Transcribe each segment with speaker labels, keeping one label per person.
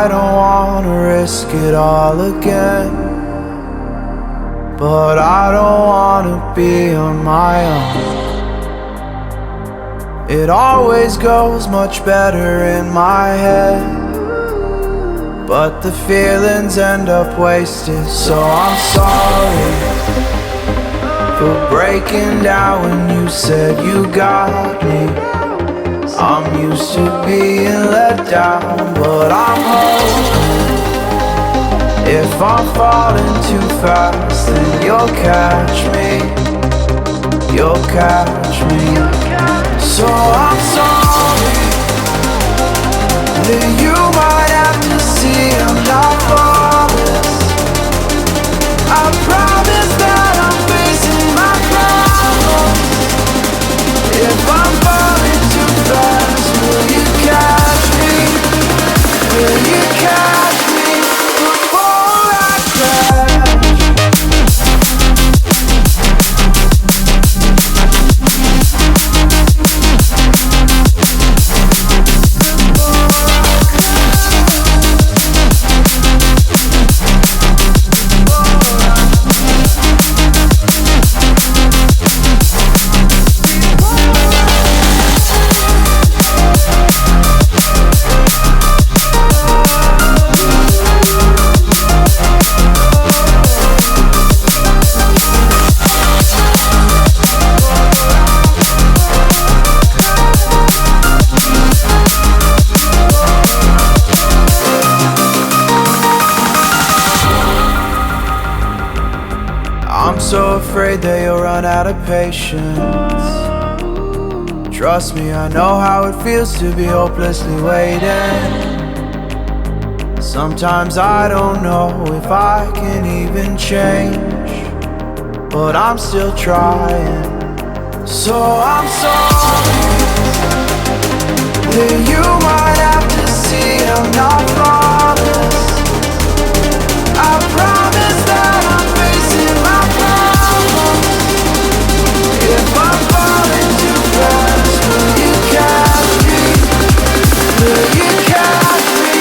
Speaker 1: I don't wanna risk it all again, but I don't wanna be on my own. It always goes much better in my head, but the feelings end up wasted. So I'm sorry for breaking down when you said you got me. I'm used to being let down, but I'm hoping if I'm falling too fast, then you'll catch me. You'll catch me. So I'm sorry that you might have to see I'm not flawless. I promise that I'm facing my problems. If I'm falling too fast, will you catch me? Will you catch me before I crash? So afraid that you'll run out of patience. Trust me, I know how it feels to be hopelessly waiting. Sometimes I don't know if I can even change, but I'm still trying. So I'm sorry that you might have to see I'm not flawless. I promise that I'm facing my problems. If I'm falling too fast, will you catch me? Will you catch me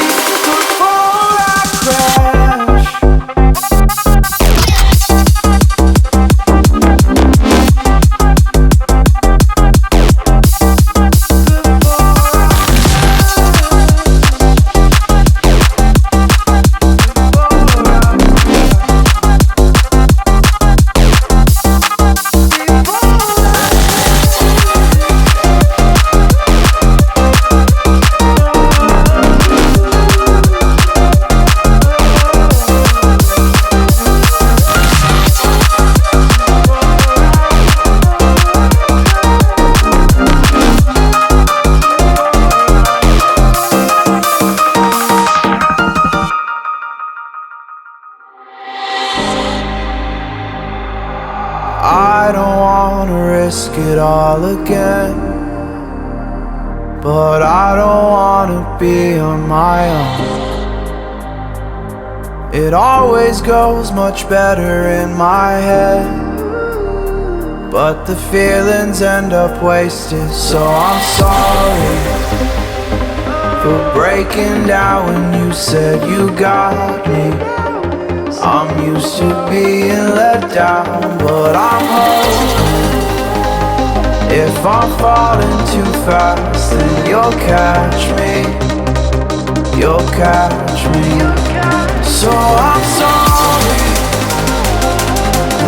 Speaker 1: before I crash? I don't wanna risk it all again, but I don't wanna be on my own. It always goes much better in my head, but the feelings end up wasted. So I'm sorry for breaking down when you said you got me. I'm used to being let down, but I'm hoping if I'm falling too fast, then you'll catch me. You'll catch me. So I'm sorry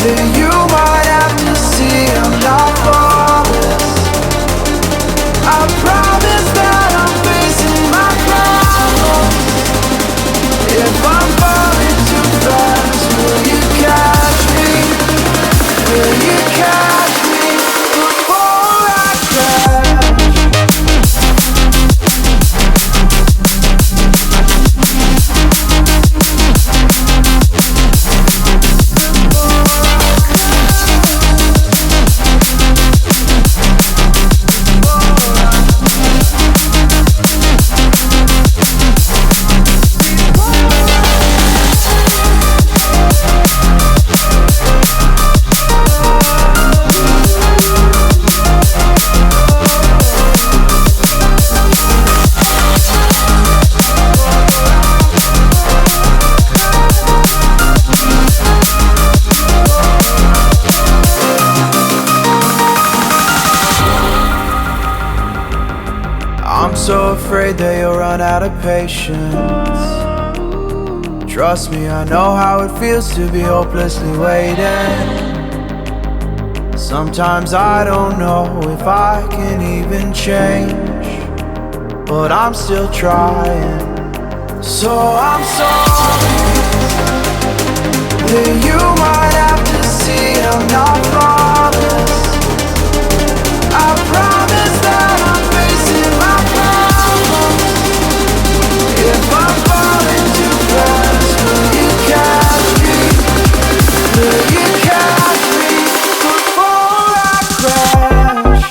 Speaker 1: that you might have to see I'm not flawless. I promise that I'm facing my problems. If I'm falling too fast, will you catch me? Will you catch me before I crash? Before I crash. I'm so afraid that you'll run out of patience. Trust me, I know how it feels to be hopelessly waiting. Sometimes I don't know if I can even change, but I'm still trying. So I'm sorry that you might have to see I'm not flawless. I promise that I'm facing my problems. If I'm falling too fast, will you catch me? Will you catch me before I crash?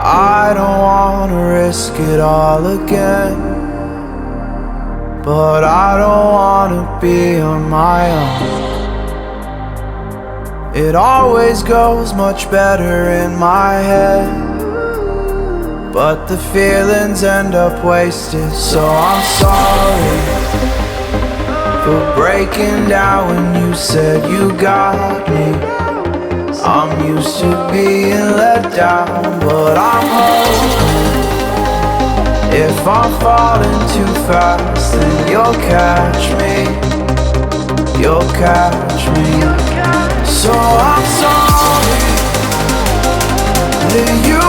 Speaker 1: I don't wanna risk it all again, but I don't wanna be on my own. It always goes much better in my head, but the feelings end up wasted. So I'm sorry for breaking down when you said you got me. I'm used to being let down, but I'm hoping if I'm falling too fast, then you'll catch me. You'll catch me. So I'm sorry that you